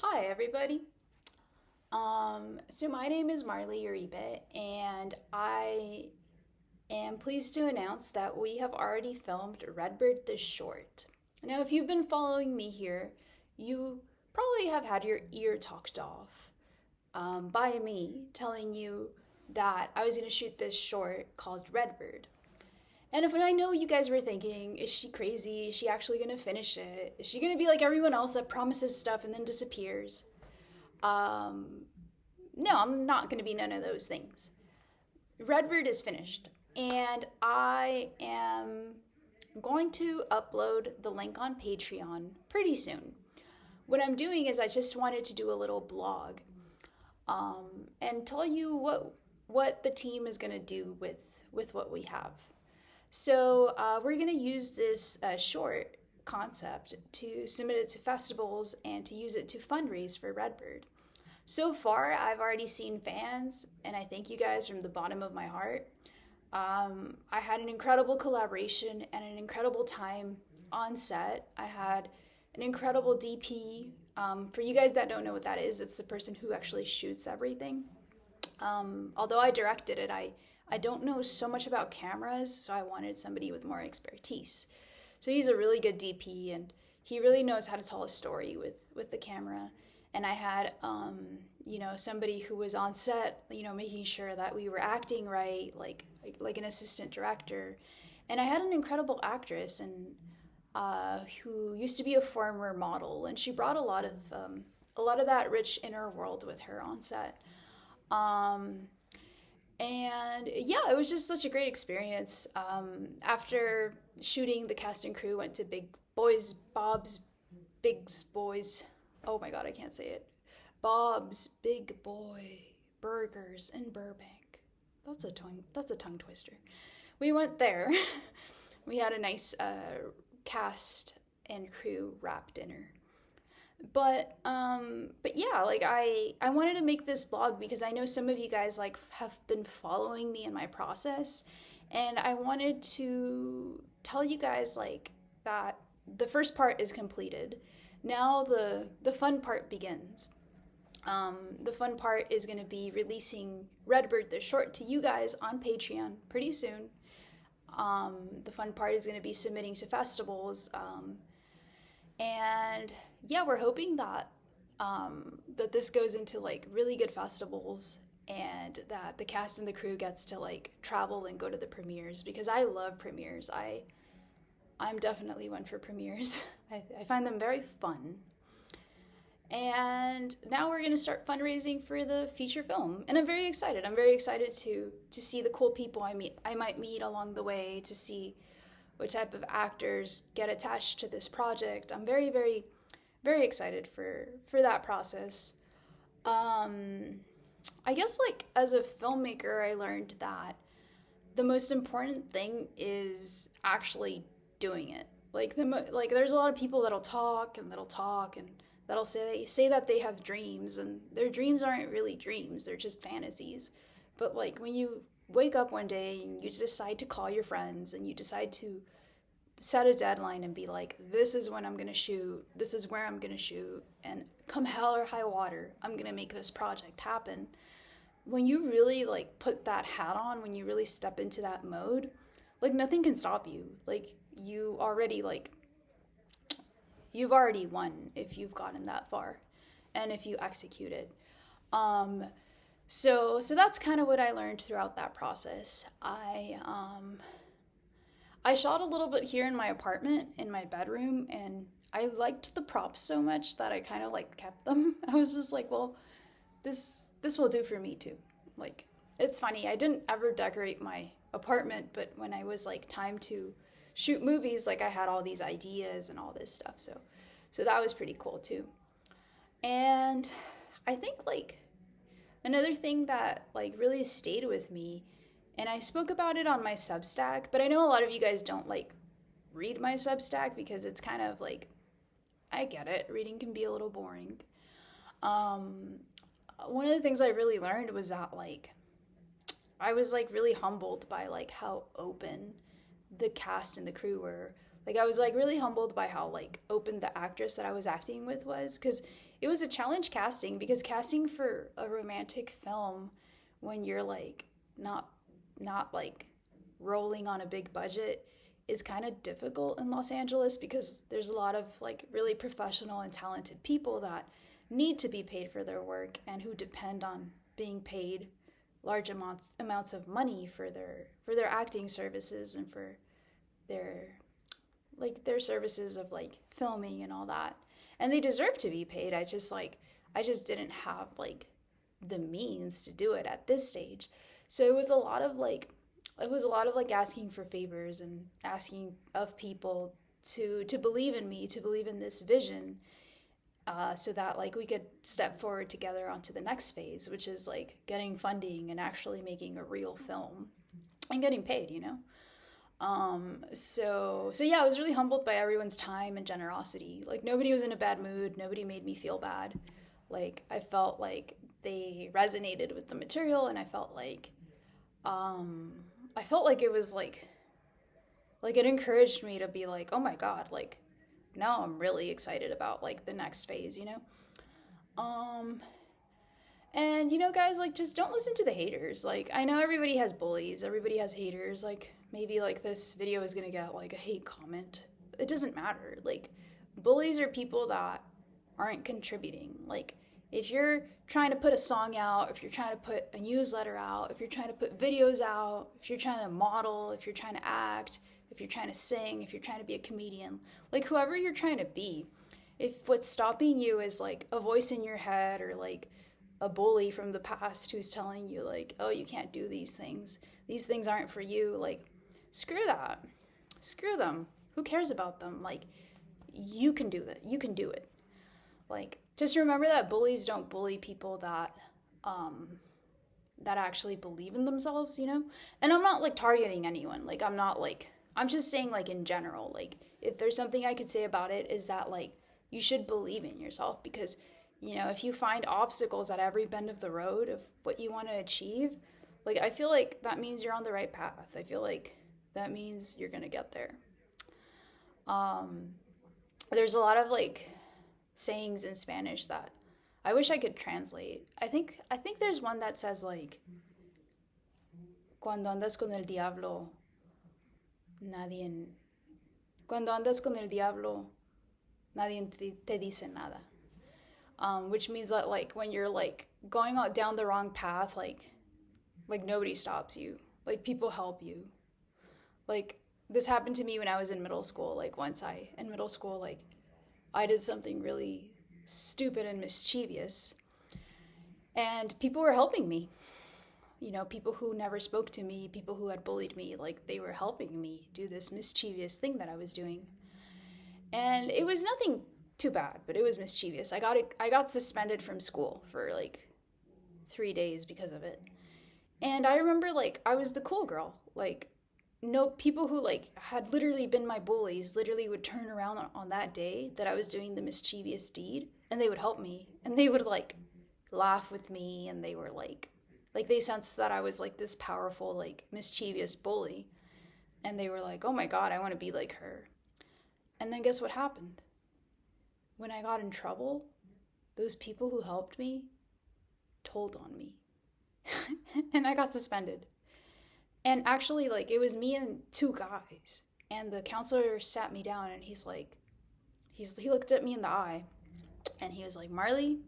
Hi, everybody. So my name is Marley Uribe, and I am pleased to announce that we have already filmed Redbird the Short. Now, if you've been following me here, you probably have had your ear talked off by me telling you that I was going to shoot this short called Redbird. And if I know you guys were thinking, is she crazy? Is she actually going to finish it? Is she going to be like everyone else that promises stuff and then disappears? Um, no, I'm not going to be none of those things. Redbird is finished, and I am going to upload the link on Patreon pretty soon. What I'm doing is I just wanted to do a little blog and tell you what the team is going to do with what we have. So we're going to use this short concept to submit it to festivals and to use it to fundraise for Redbird. So far, I've already seen fans, and I thank you guys from the bottom of my heart. I had an incredible collaboration and an incredible time on set. I had an incredible DP. For you guys that don't know what that is, it's the person who actually shoots everything. Although I directed it, I don't know so much about cameras, so I wanted somebody with more expertise. So he's a really good DP, and he really knows how to tell a story with the camera. And I had, somebody who was on set, making sure that we were acting right, like an assistant director. And I had an incredible actress, and who used to be a former model, and she brought a lot of that rich inner world with her on set. Um, and yeah, it was just such a great experience. After shooting, the cast and crew went to Big's Boys. Oh my god, I can't say it. Bob's Big Boy Burgers in Burbank. That's a tongue twister. We went there. We had a nice cast and crew wrap dinner. But yeah, like I wanted to make this blog because I know some of you guys like have been following me in my process, and I wanted to tell you guys like that the first part is completed. Now the fun part begins. The fun part is going to be releasing Redbird the short to you guys on Patreon pretty soon. The fun part is going to be submitting to festivals, and yeah, we're hoping that that this goes into like really good festivals, and that the cast and the crew gets to like travel and go to the premieres because I love premieres. I'm definitely one for premieres. I find them very fun. And now we're going to start fundraising for the feature film, and I'm very excited. I'm very excited to see the cool people I might meet along the way, to see what type of actors get attached to this project. I'm very, very, very excited for that process. Um, I guess like as a filmmaker, I learned that the most important thing is actually doing it. Like there's a lot of people that'll talk and that'll say that they have dreams, and their dreams aren't really dreams. They're just fantasies. But like when you wake up one day and you decide to call your friends and you decide to set a deadline and be like, this is when I'm gonna shoot, this is where I'm gonna shoot, and come hell or high water, I'm gonna make this project happen. When you really like put that hat on, when you really step into that mode, like nothing can stop you. Like you've already won if you've gotten that far and if you execute it. Um, so that's kind of what I learned throughout that process. I shot a little bit here in my apartment, in my bedroom, and I liked the props so much that I kind of like kept them. I was just like, well, this will do for me too. Like, it's funny. I didn't ever decorate my apartment, but when I was like time to shoot movies, like I had all these ideas and all this stuff. So that was pretty cool too. And I think like another thing that like really stayed with me, and I spoke about it on my Substack, but I know a lot of you guys don't like read my Substack because it's kind of like, I get it, reading can be a little boring. Um, One of the things I really learned was that like I was like really humbled by like how open the cast and the crew were. Like I was like really humbled by how like open the actress that I was acting with was, because it was a challenge casting, because casting for a romantic film when you're like not not like rolling on a big budget is kind of difficult in Los Angeles, because there's a lot of like really professional and talented people that need to be paid for their work and who depend on being paid large amounts of money for their acting services and for their their services of like filming and all that. And they deserve to be paid. I just didn't have like the means to do it at this stage. So it was a lot of like asking for favors and asking of people to believe in me, to believe in this vision, so that like we could step forward together onto the next phase, which is like getting funding and actually making a real film and getting paid, you know. So yeah, I was really humbled by everyone's time and generosity. Like nobody was in a bad mood. Nobody made me feel bad. Like I felt like they resonated with the material, and I felt like it was like it encouraged me to be like, oh my God, like now I'm really excited about like the next phase, you know? Um, and you know, guys, like just don't listen to the haters. Like I know everybody has bullies, everybody has haters. Like maybe like this video is gonna get like a hate comment. It doesn't matter. Like bullies are people that aren't contributing. Like if you're trying to put a song out, if you're trying to put a newsletter out, if you're trying to put videos out, if you're trying to model, if you're trying to act, if you're trying to sing, if you're trying to be a comedian, like whoever you're trying to be, if what's stopping you is like a voice in your head or like a bully from the past who's telling you like, oh, you can't do these things aren't for you, like screw that, screw them, who cares about them? Like you can do that, you can do it. Like just remember that bullies don't bully people um that actually believe in themselves, you know. And I'm not like targeting anyone, like I'm just saying like in general, like if there's something I could say about it is that like you should believe in yourself, because you know, if you find obstacles at every bend of the road of what you want to achieve, like I feel like that means you're on the right path. I feel like that means you're going to get there. Um there's a lot of like sayings in Spanish that I wish I could translate. I think there's one that says like cuando andas con el diablo nadie cuando andas con el diablo nadie te dice nada. Which means that like when you're like going down the wrong path, like nobody stops you. Like people help you. Like this happened to me when I was in middle school. Like once I in middle school, like I did something really stupid and mischievous, and people were helping me. You know, people who never spoke to me, people who had bullied me, like they were helping me do this mischievous thing that I was doing. And it was nothing too bad, but it was mischievous. I got suspended from school for like 3 days because of it. And I remember like I was the cool girl. Like no, people who like had literally been my bullies literally would turn around on that day that I was doing the mischievous deed, and they would help me, and they would like laugh with me, and they were like they sensed that I was like this powerful like mischievous bully, and they were like, oh my God, I want to be like her. And then guess what happened? When I got in trouble, those people who helped me told on me. And I got suspended. And actually, like, it was me and two guys. And the counselor sat me down, and he's like, he looked at me in the eye, and he was like, Marley,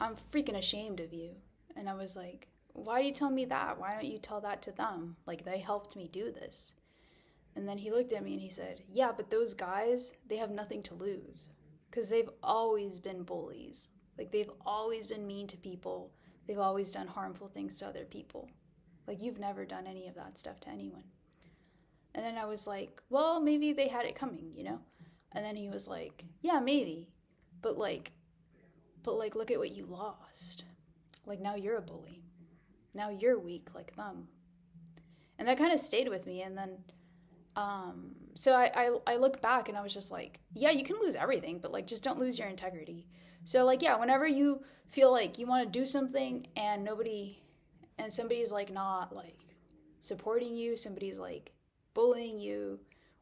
I'm freaking ashamed of you. And I was like, why do you tell me that? Why don't you tell that to them? Like, they helped me do this. And then he looked at me and he said, yeah, but those guys, they have nothing to lose. Because they've always been bullies. Like, they've always been mean to people. They've always done harmful things to other people. Like, you've never done any of that stuff to anyone. And then I was like, well, maybe they had it coming, you know? And then he was like, yeah, maybe. But look at what you lost. Like, now you're a bully. Now you're weak like them. And that kind of stayed with me. And then, so I look back and I was just like, yeah, you can lose everything, but like, just don't lose your integrity. So like, yeah, whenever you feel like you want to do something and somebody's like not like supporting you, somebody's like bullying you,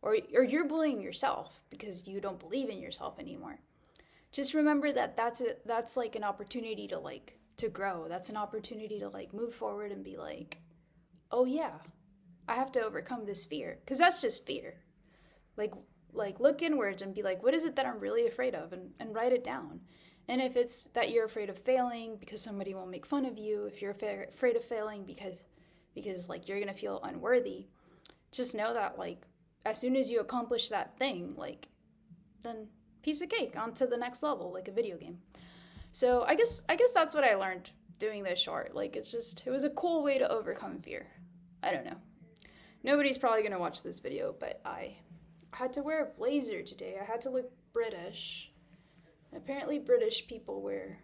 or you're bullying yourself because you don't believe in yourself anymore. Just remember that that's like an opportunity to like to grow. That's an opportunity to like move forward and be like, "Oh yeah, I have to overcome this fear." Cuz that's just fear. Like like look inwards and be like, "What is it that I'm really afraid of?" and write it down. And if it's that you're afraid of failing because somebody will make fun of you, if you're afraid of failing because like you're going to feel unworthy, just know that like as soon as you accomplish that thing, like then piece of cake onto the next level, like a video game. So I guess that's what I learned doing this short. Like it was a cool way to overcome fear. I don't know. Nobody's probably gonna watch this video, but I had to wear a blazer today. I had to look British. And apparently British people wear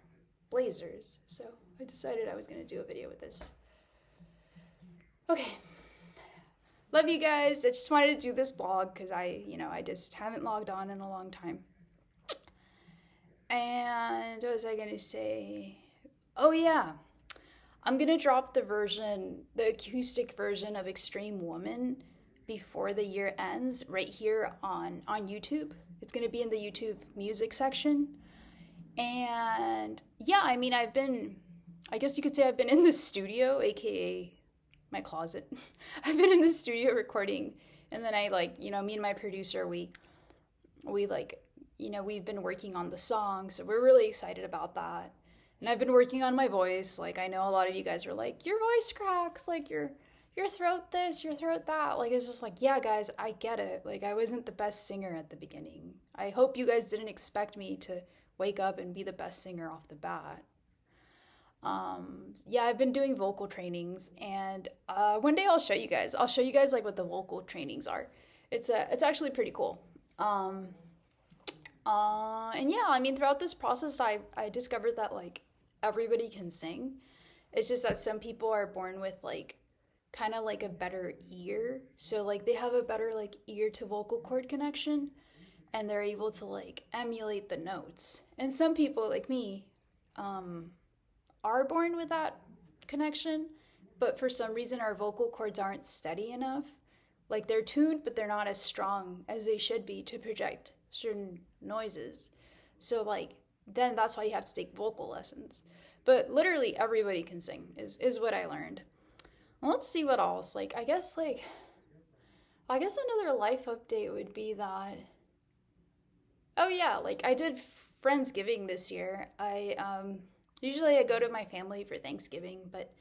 blazers. So I decided I was gonna do a video with this. Okay. Love you guys. I just wanted to do this vlog because I just haven't logged on in a long time. And what was I gonna say? Oh yeah, I'm gonna drop the acoustic version of Extreme Woman before the year ends right here on YouTube. It's gonna be in the YouTube music section. And yeah, I mean, I guess you could say I've been in the studio, aka my closet. I've been in the studio recording, and then I like, me and my producer, we like, we've been working on the song, so we're really excited about that. And I've been working on my voice. Like, I know a lot of you guys are like, your voice cracks, like your throat this, your throat that. Like, it's just like, yeah, guys, I get it. Like, I wasn't the best singer at the beginning. I hope you guys didn't expect me to wake up and be the best singer off the bat. Yeah, I've been doing vocal trainings, and one day I'll show you guys. I'll show you guys like what the vocal trainings are. It's actually pretty cool. And yeah, I mean, throughout this process, I discovered that like everybody can sing. It's just that some people are born with like kind of like a better ear. So like they have a better like ear to vocal cord connection, and they're able to like emulate the notes. And some people like me are born with that connection, but for some reason our vocal cords aren't steady enough. Like they're tuned, but they're not as strong as they should be to project certain noises. So like then that's why you have to take vocal lessons. But literally everybody can sing is what I learned. Well, let's see what else. I guess another life update would be that, oh yeah, like I did Friendsgiving this year. Usually I go to my family for Thanksgiving, but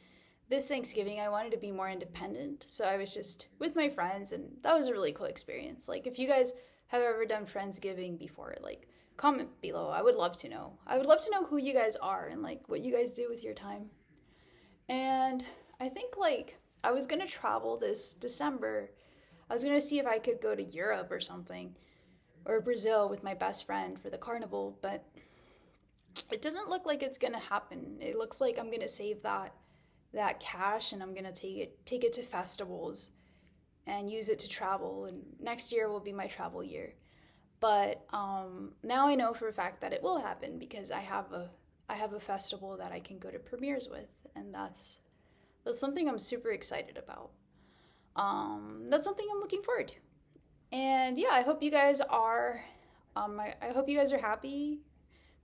this Thanksgiving I wanted to be more independent. So I was just with my friends, and that was a really cool experience. Like if you guys have ever done Friendsgiving before, like comment below. I would love to know. I would love to know who you guys are and like what you guys do with your time. And I think like I was gonna travel this December. I was gonna see if I could go to Europe or something, or Brazil with my best friend for the carnival, but it doesn't look like it's gonna happen. It looks like I'm gonna save that cash, and I'm gonna take it to festivals and use it to travel. And next year will be my travel year. But now I know for a fact that it will happen because I have a festival that I can go to premieres with, and that's something I'm super excited about. That's something I'm looking forward to. And yeah, I hope you guys are. I hope you guys are happy,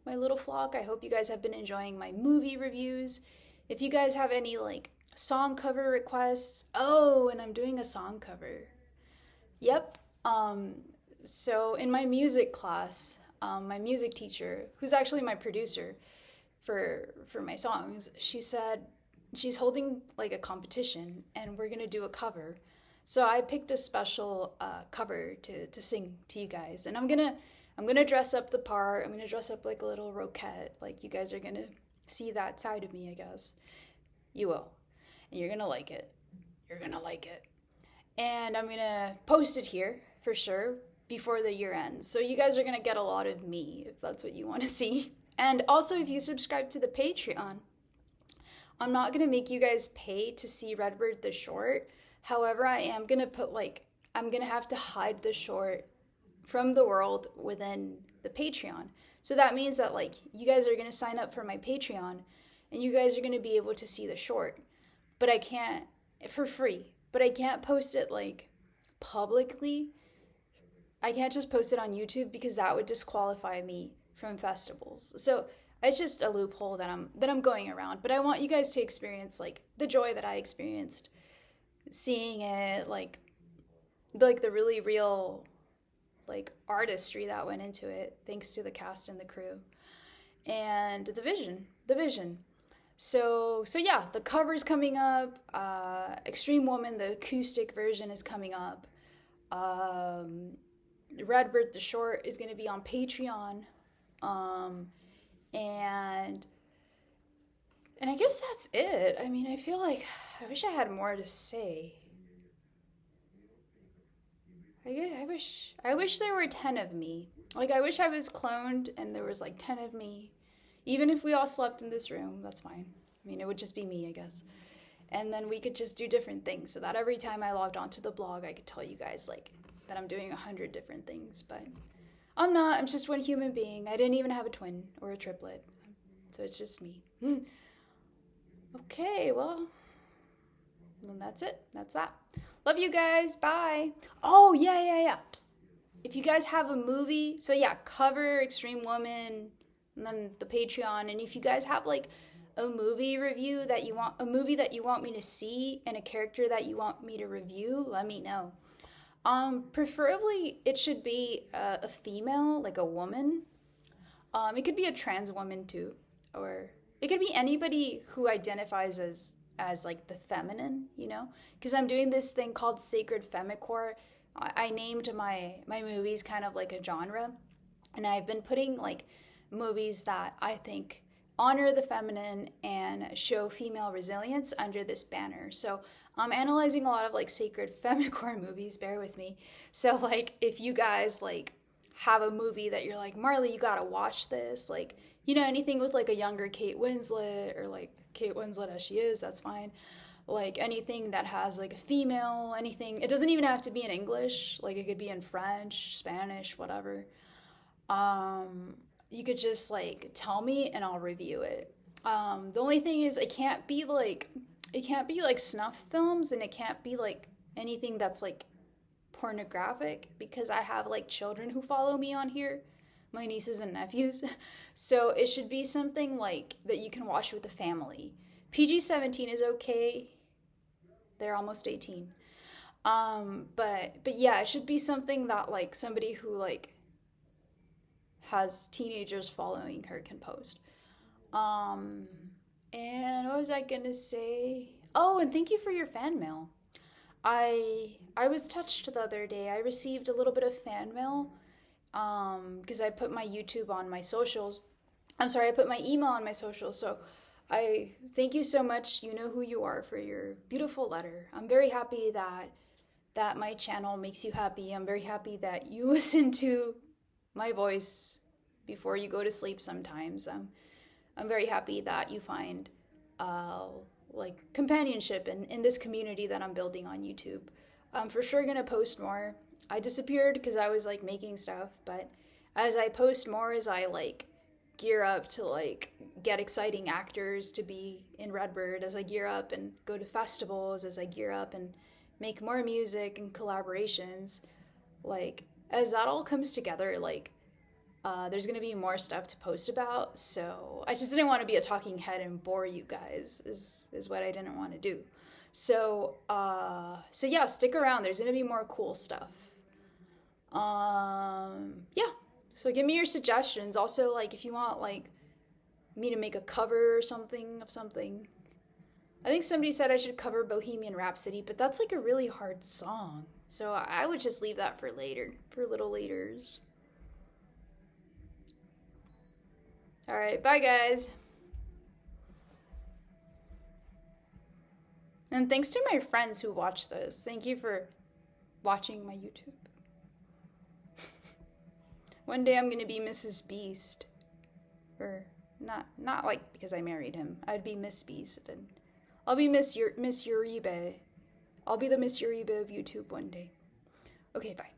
my little flock. I hope you guys have been enjoying my movie reviews. If you guys have any like song cover requests, oh, and I'm doing a song cover. Yep. So in my music class, my music teacher, who's actually my producer for my songs, she said she's holding like a competition, and we're gonna do a cover. So I picked a special cover to sing to you guys, and I'm gonna dress up the part. I'm gonna dress up like a little roquette. Like you guys are gonna see that side of me, I guess. You will, and you're gonna like it. You're gonna like it, and I'm gonna post it here for sure before the year ends. So you guys are gonna get a lot of me if that's what you want to see. And also, if you subscribe to the Patreon, I'm not gonna make you guys pay to see Redbird the short. However, I am gonna put I'm gonna have to hide the short from the world within the Patreon. So that means that like you guys are gonna sign up for my Patreon, and you guys are gonna be able to see the short. But I can't, for free. But I can't post it like publicly I can't just post it on YouTube because that would disqualify me from festivals. So it's just a loophole that I'm going around. But I want you guys to experience like the joy that I experienced seeing it, like the really real like artistry that went into it, thanks to the cast and the crew and the vision. So yeah, the cover's coming up. Extreme Woman, the acoustic version, is coming up. Um, Redbird the short is going to be on Patreon. Um, and and I guess that's it. I mean, I feel like I wish I had more to say. I wish there were 10 of me. Like I wish I was cloned and there was like 10 of me. Even if we all slept in this room, that's fine. I mean, it would just be me, I guess. And then we could just do different things so that every time I logged onto the blog, I could tell you guys like that I'm doing 100 different things, but I'm not. I'm just one human being. I didn't even have a twin or a triplet. So it's just me. Okay, well, then that's it. That's that. Love you guys. Bye. Oh, yeah. If you guys have a movie, so yeah, cover Extreme Woman and then the Patreon. And if you guys have like a movie review that you want, a movie that you want me to see and a character that you want me to review, let me know. Preferably it should be a female, like a woman. It could be a trans woman too, or it could be anybody who identifies as like the feminine, you know? Because I'm doing this thing called Sacred Femicore. I named my movies kind of like a genre, and I've been putting like movies that I think honor the feminine and show female resilience under this banner. So I'm analyzing a lot of like Sacred Femicore movies, bear with me. So like if you guys like have a movie that you're like, Marley, you gotta watch this, like, you know, anything with like a younger Kate Winslet, or like Kate Winslet as she is, that's fine. Like anything that has like a female, anything, it doesn't even have to be in English, like it could be in French, Spanish, whatever. Um, you could just like tell me and I'll review it. The only thing is it can't be like snuff films, and it can't be like anything that's like pornographic, because I have like children who follow me on here, my nieces and nephews. So it should be something like that you can watch with the family. PG-17 is okay. They're almost 18. But yeah, it should be something that like somebody who like has teenagers following her can post. Um, and what was I gonna say? Oh, and thank you for your fan mail. I was touched the other day. I received a little bit of fan mail because I put my YouTube on my socials. I'm sorry, I put my email on my socials. So I thank you so much. You know who you are, for your beautiful letter. I'm very happy that my channel makes you happy. I'm very happy that you listen to my voice before you go to sleep sometimes. I'm very happy that you find uh, like companionship in this community that I'm building on YouTube. I'm for sure gonna post more. I disappeared because I was like making stuff, but as I post more, as I like gear up to like get exciting actors to be in Redbird, as I gear up and go to festivals, as I gear up and make more music and collaborations, like as that all comes together, like there's gonna be more stuff to post about. So I just didn't want to be a talking head and bore you guys. Is what I didn't want to do. So yeah, stick around. There's gonna be more cool stuff. Yeah. So give me your suggestions. Also, like if you want like me to make a cover or something of something. I think somebody said I should cover Bohemian Rhapsody, but that's like a really hard song. So I would just leave that for later, for little laters. All right, bye guys. And thanks to my friends who watch this. Thank you for watching my YouTube. One day I'm gonna be Mrs. Beast, or not like because I married him. I'd be Miss Beast, and I'll be Miss Uribe. I'll be the Miss Uribe of YouTube one day. Okay, bye.